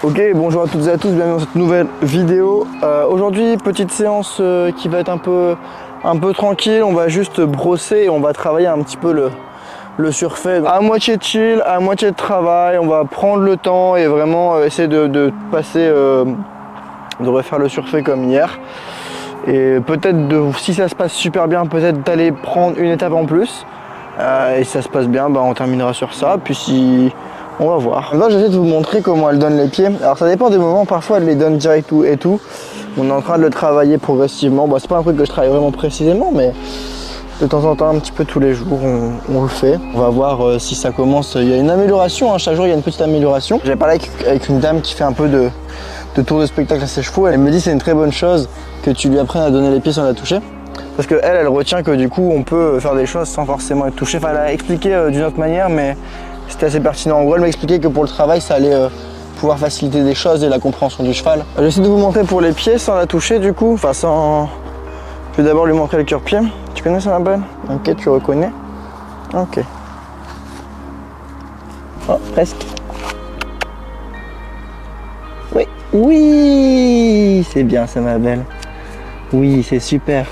Ok, bonjour à toutes et à tous, bienvenue dans cette nouvelle vidéo. Aujourd'hui, petite séance qui va être un peu tranquille. On va juste brosser et on va travailler un petit peu le surfait. À moitié de chill, à moitié de travail. On va prendre le temps et vraiment essayer de passer, de refaire le surfait comme hier. Et peut-être, si ça se passe super bien, peut-être d'aller prendre une étape en plus. Et si ça se passe bien, bah, on terminera sur ça. Puis si... On va voir. Là, j'essaie de vous montrer comment elle donne les pieds. Alors, ça dépend des moments. Parfois, elle les donne direct et tout. On est en train de le travailler progressivement. Bon, c'est pas un truc que je travaille vraiment précisément, mais de temps en temps, un petit peu tous les jours, on le fait. On va voir si ça commence. Il y a une amélioration. Hein. Chaque jour, il y a une petite amélioration. J'ai parlé avec une dame qui fait un peu de tour de spectacle à ses chevaux. Elle me dit c'est une très bonne chose que tu lui apprennes à donner les pieds sans la toucher. Parce qu'elle, elle retient que du coup, on peut faire des choses sans forcément être touché. Enfin, elle a expliqué d'une autre manière, mais c'était assez pertinent. En gros, elle m'a expliqué que pour le travail, ça allait pouvoir faciliter des choses et la compréhension du cheval. J'essaie de vous montrer pour les pieds sans la toucher du coup. Enfin, sans... Je vais d'abord lui montrer le cure-pied. Tu connais ça, ma belle? Ok, tu reconnais? Ok. Oh, presque. Oui. Oui, c'est bien ça, ma belle. Oui, c'est super.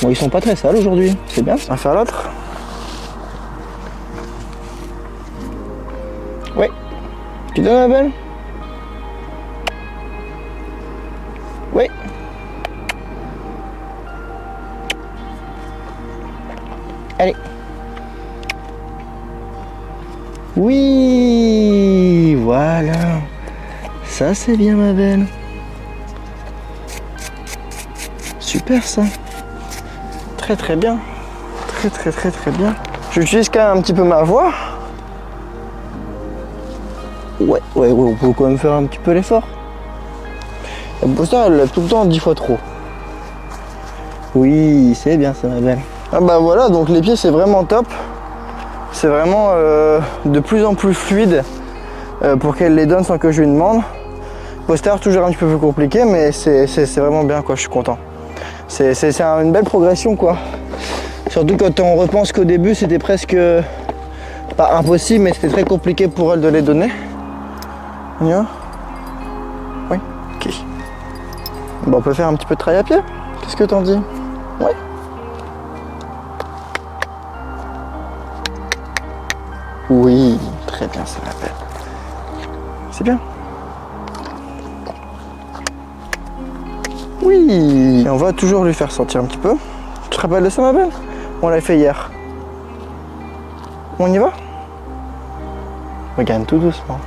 Bon, ils sont pas très sales aujourd'hui. C'est bien. On va faire l'autre. Oui. Tu donnes la belle? Oui. Allez. Oui, voilà. Ça, c'est bien, ma belle. Super, ça. Très, très bien. Très, très, très, très bien. J'utilise quand même un petit peu ma voix. Ouais, on peut quand même faire un petit peu l'effort. Pour ça, elle lève tout le temps 10 fois trop. Oui, c'est bien ça, ma belle. Ah bah voilà, donc les pieds, c'est vraiment top. C'est vraiment de plus en plus fluide pour qu'elle les donne sans que je lui demande. Postérieur, toujours un petit peu plus compliqué, mais c'est vraiment bien, quoi. Je suis content. C'est une belle progression, quoi. Surtout quand on repense qu'au début, c'était presque pas impossible, mais c'était très compliqué pour elle de les donner. On y va? Oui, ok. Bon, on peut faire un petit peu de travail à pied. Qu'est-ce que t'en dis? Ouais. Oui, très bien, ça m'appelle. C'est bien. Oui, et on va toujours lui faire sentir un petit peu. Tu te rappelles de ça, ma belle? On l'a fait hier. On y va? Regarde tout doucement.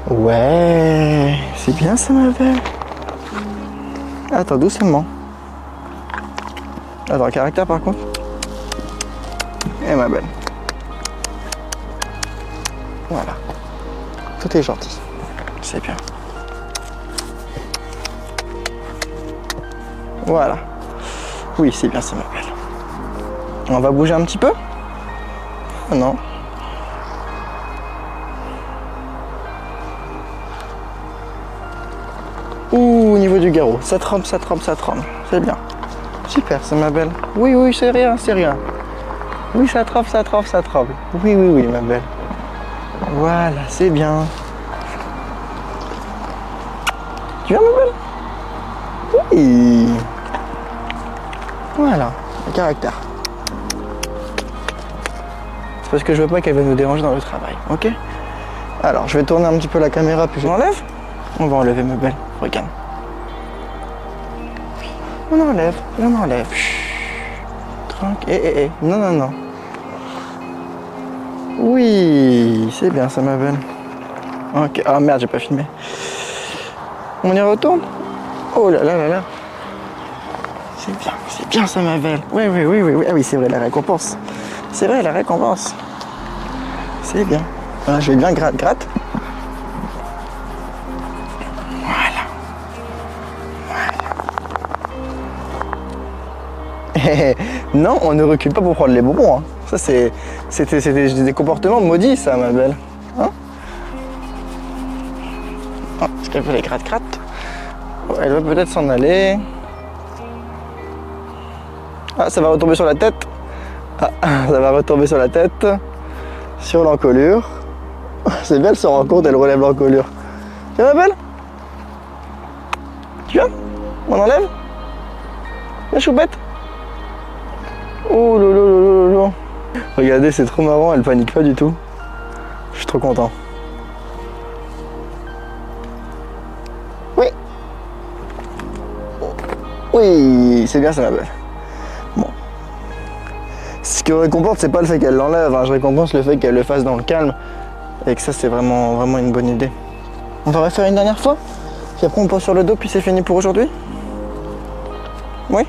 Ouais, c'est bien ça, ma belle. Attends, doucement. Attends, caractère par contre. Et ma belle. Voilà. Tout est gentil. C'est bien. Voilà. Oui, c'est bien ça, ma belle. On va bouger un petit peu? Oh non. Ouh, au niveau du garrot. Ça trempe, ça trempe, ça trempe. C'est bien. Super, c'est ma belle. Oui, oui, c'est rien, c'est rien. Oui, ça trempe, ça trempe, ça trempe. Oui, oui, oui, ma belle. Voilà, c'est bien. Tu viens, ma belle? Oui. Voilà, le caractère. C'est parce que je veux pas qu'elle vienne nous déranger dans le travail, ok? Alors, je vais tourner un petit peu la caméra, puis je l'enlève. On va enlever, ma belle. Regarde. On enlève, on enlève. Tranquille. Non, non, non. Oui, c'est bien ça, ma belle. Ok. Ah merde, j'ai pas filmé. On y retourne? Oh là là là là. C'est bien ça, ma belle. Oui. Ah oui, c'est vrai, la récompense. C'est vrai, la récompense. C'est bien. Voilà, je vais bien gratte. Non, on ne recule pas pour prendre les bonbons. Hein. Ça, c'était des comportements maudits, ça, ma belle. Hein? Oh, est-ce qu'elle veut les gratte? Oh, elle va peut-être s'en aller. Ah, ça va retomber sur la tête. Sur l'encolure. C'est bien, elle se rend compte, elle relève l'encolure. Viens, ma belle. Tu viens? On enlève? La choupette. Oh lolo. Regardez, c'est trop marrant, elle panique pas du tout. Je suis trop content. Oui. Oui, c'est bien ça ma belle. Bon. Ce que je récompense, c'est pas le fait qu'elle l'enlève, hein. Je récompense le fait qu'elle le fasse dans le calme. Et que ça, c'est vraiment une bonne idée. On va refaire une dernière fois. Puis après, on pose sur le dos, puis c'est fini pour aujourd'hui. Oui.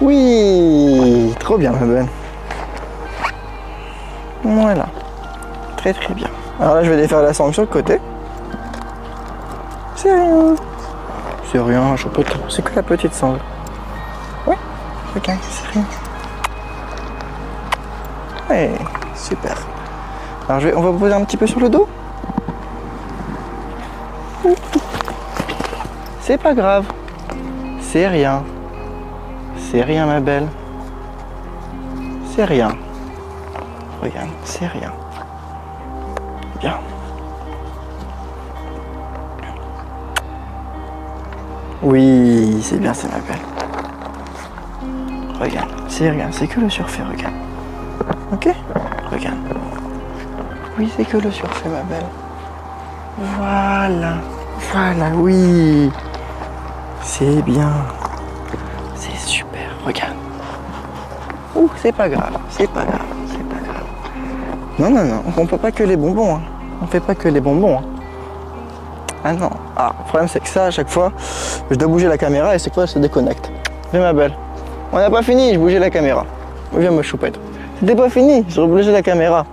Oui, trop bien ma belle. Voilà. Très bien. Alors là, je vais défaire la sangle sur le côté. C'est rien. C'est rien, je peux tout. C'est que la petite sangle. Oui. Ok, c'est rien. Ouais, super. Alors on va poser un petit peu sur le dos. C'est pas grave. C'est rien. C'est rien ma belle. C'est rien. Regarde, c'est rien. Bien. Oui, c'est bien, c'est ma belle. Regarde, c'est rien, c'est que le surfait, regarde. Ok? Regarde. Oui, c'est que le surfait, ma belle. Voilà. Voilà, oui. C'est bien. C'est super, regarde. Ouh, c'est pas grave, c'est pas grave, c'est pas grave. Non, on fait pas que les bonbons, hein. On fait pas que les bonbons, hein. Ah non. Ah, le problème c'est que ça, à chaque fois, je dois bouger la caméra et chaque fois elle se déconnecte. Viens ma belle. On n'a pas fini, je bougeais la caméra. Viens ma choupette. C'était pas fini, je rebougeais la caméra.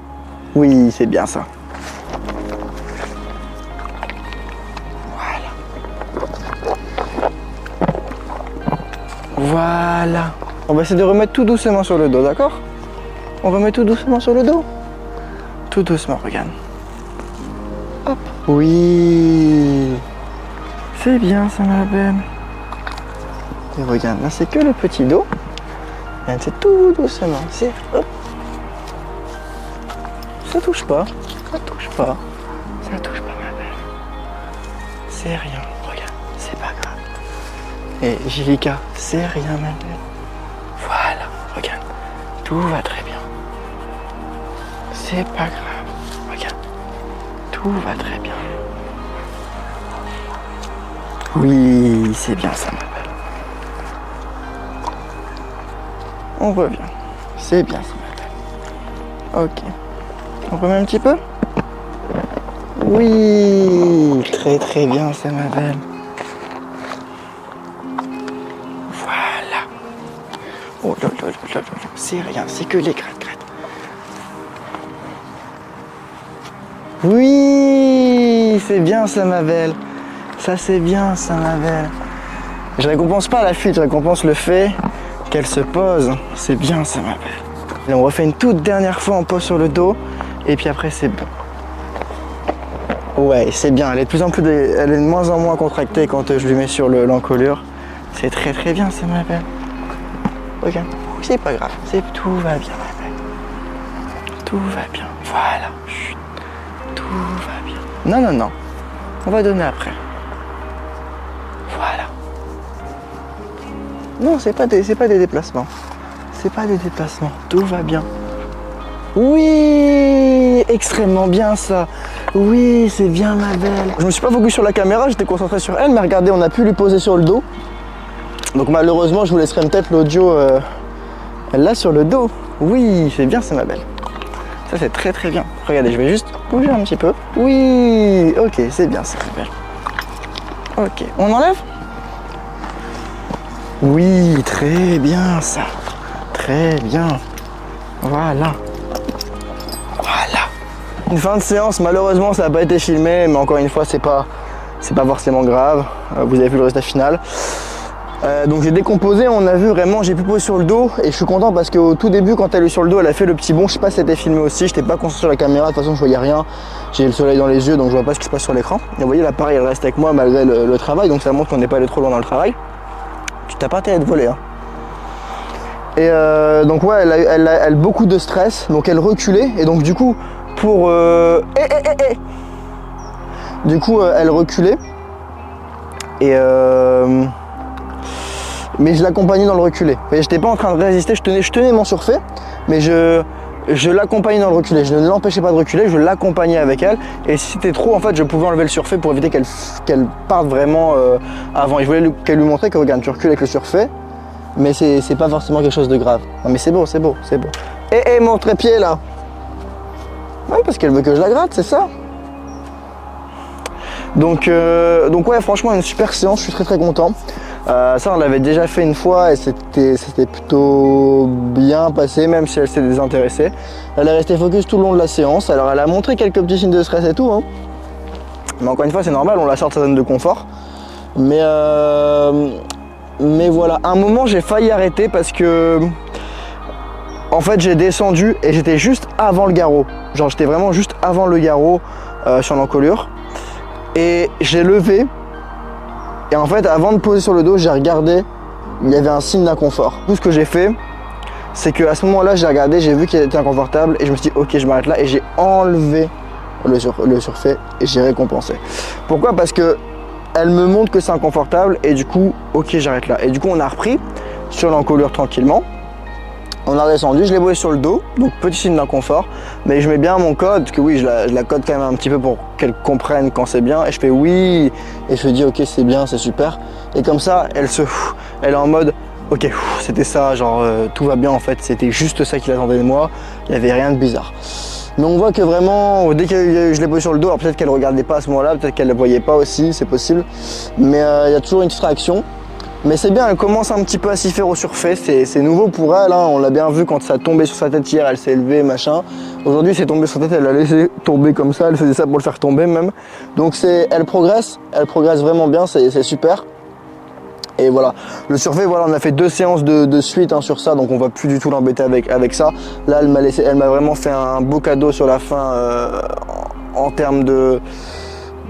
Oui, c'est bien ça. Voilà. On va essayer de remettre tout doucement sur le dos, d'accord? On remet tout doucement sur le dos. Tout doucement, regarde. Hop. Oui. C'est bien ça, ma belle. Et regarde, là c'est que le petit dos. Et c'est tout doucement. C'est hop. Ça touche pas. Ça touche pas. Ça touche pas, ma belle. C'est rien. Regarde, c'est pas grave. Et Jilica, c'est rien, ma belle. Voilà, regarde. Tout va très bien. C'est pas grave. Regarde. Tout va très bien. Oui, c'est bien ça, ma belle. On revient. C'est bien ça, ma belle. Ok. On remet un petit peu? Oui, très bien, c'est ma belle. Voilà. Oh là, c'est rien, c'est que les grattes. Oui, c'est bien ça, ma belle. Ça, c'est bien ça, ma belle. Je récompense pas la fuite, je récompense le fait qu'elle se pose. C'est bien ça, ma belle. Et on refait une toute dernière fois, on pose sur le dos. Et puis après, c'est bon. Ouais, c'est bien. Elle est de moins en moins contractée quand je lui mets sur l'encolure. C'est très bien, ça, ma belle. Regarde. C'est pas grave. Tout va bien, ma belle. Tout va bien. Voilà. Chut. Tout va bien. Non. On va donner après. Voilà. Non, c'est pas des déplacements. C'est pas des déplacements. Tout va bien. Oui, extrêmement bien ça. Oui, c'est bien ma belle. Je me suis pas focus sur la caméra, j'étais concentré sur elle, mais regardez, on a pu lui poser sur le dos. Donc malheureusement, je vous laisserai peut-être l'audio là sur le dos. Oui, c'est bien, c'est ma belle. Ça, c'est très bien. Regardez, je vais juste bouger un petit peu. Oui, ok, c'est bien, c'est ma belle. Ok, on enlève? Oui, très bien ça. Très bien. Voilà. Une fin de séance, malheureusement ça n'a pas été filmé, mais encore une fois c'est pas forcément grave. Vous avez vu le résultat final. Donc j'ai décomposé, on a vu vraiment, j'ai pu poser sur le dos et je suis content parce qu'au tout début quand elle est sur le dos, elle a fait le petit bond. Je sais pas si c'était filmé aussi, je n'étais pas concentré sur la caméra, de toute façon je voyais rien. J'ai le soleil dans les yeux donc je vois pas ce qui se passe sur l'écran. Et vous voyez l'appareil elle reste avec moi malgré le travail, donc ça montre qu'on n'est pas allé trop loin dans le travail. Tu t'as pas intérêt de voler, hein. Et donc ouais, elle a beaucoup de stress, donc elle reculait et donc du coup, pour... Du coup, elle reculait. Et mais je l'accompagnais dans le reculé. J'étais pas en train de résister, je tenais mon surfait, mais je l'accompagnais dans le reculé. Je ne l'empêchais pas de reculer, je l'accompagnais avec elle. Et si c'était trop, en fait, je pouvais enlever le surfait pour éviter qu'elle parte vraiment avant. Et je voulais qu'elle lui montrer que regarde, tu recules avec le surfait, mais c'est pas forcément quelque chose de grave. Non mais c'est beau, c'est beau, c'est beau. Mon trépied là. Ouais, parce qu'elle veut que je la gratte, c'est ça. Donc ouais, franchement, une super séance, je suis très content. Ça, on l'avait déjà fait une fois et c'était plutôt bien passé, même si elle s'est désintéressée. Elle est restée focus tout le long de la séance. Alors, elle a montré quelques petits signes de stress et tout, hein. Mais encore une fois, c'est normal, on la sort de sa zone de confort. Mais voilà, à un moment, j'ai failli arrêter parce que... En fait, j'ai descendu et j'étais juste avant le garrot. Genre, j'étais vraiment juste avant le garrot sur l'encolure. Et j'ai levé. Et en fait, avant de poser sur le dos, j'ai regardé. Il y avait un signe d'inconfort. Tout ce que j'ai fait, c'est qu'à ce moment-là, j'ai regardé, j'ai vu qu'elle était inconfortable. Et je me suis dit, ok, je m'arrête là. Et j'ai enlevé le surfait et j'ai récompensé. Pourquoi? Parce que elle me montre que c'est inconfortable. Et du coup, ok, j'arrête là. Et du coup, on a repris sur l'encolure tranquillement. On a descendu, je l'ai posé sur le dos, donc petit signe d'inconfort, mais je mets bien mon code, parce que oui, je la code quand même un petit peu pour qu'elle comprenne quand c'est bien, et je fais oui, et je lui dis ok, c'est bien, c'est super, et comme ça, elle est en mode ok, c'était ça, genre tout va bien en fait, c'était juste ça qu'il attendait de moi, il n'y avait rien de bizarre. Mais on voit que vraiment, dès que je l'ai posé sur le dos, alors peut-être qu'elle ne regardait pas à ce moment-là, peut-être qu'elle ne le voyait pas aussi, c'est possible, mais il y a toujours une petite réaction. Mais c'est bien, elle commence un petit peu à s'y faire au surfait, c'est nouveau pour elle, hein. On l'a bien vu quand ça tombait sur sa tête hier, elle s'est élevée, machin. Aujourd'hui c'est tombé sur sa tête, elle l'a laissé tomber comme ça, elle faisait ça pour le faire tomber même. Donc elle progresse vraiment bien, c'est super. Et voilà, le surfait, voilà, on a fait 2 séances de suite hein, sur ça, donc on va plus du tout l'embêter avec ça. Là elle m'a vraiment fait un beau cadeau sur la fin en termes de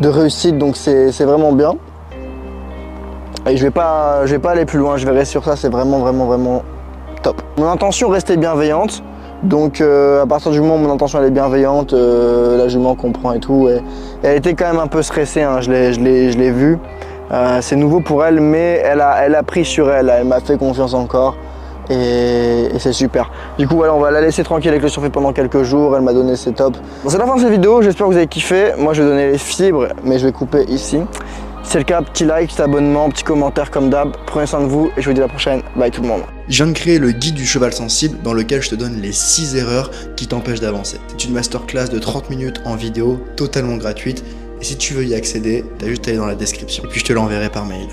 réussite, donc c'est vraiment bien. Et je vais pas aller plus loin, je verrai sur ça, c'est vraiment top. Mon intention restait bienveillante, donc à partir du moment où mon intention elle est bienveillante, la jument comprend et tout. Et elle était quand même un peu stressée, hein, je l'ai vu. C'est nouveau pour elle, mais elle a pris sur elle, elle m'a fait confiance encore. Et c'est super. Du coup voilà, on va la laisser tranquille avec le surfait pendant quelques jours, elle m'a donné, c'est top. Bon, c'est la fin de cette vidéo, j'espère que vous avez kiffé. Moi je vais donner les fibres, mais je vais couper ici. Si c'est le cas, petit like, petit abonnement, petit commentaire comme d'hab. Prenez soin de vous et je vous dis à la prochaine. Bye tout le monde. Je viens de créer le guide du cheval sensible dans lequel je te donne les 6 erreurs qui t'empêchent d'avancer. C'est une masterclass de 30 minutes en vidéo, totalement gratuite. Et si tu veux y accéder, t'as juste à aller dans la description. Et puis je te l'enverrai par mail.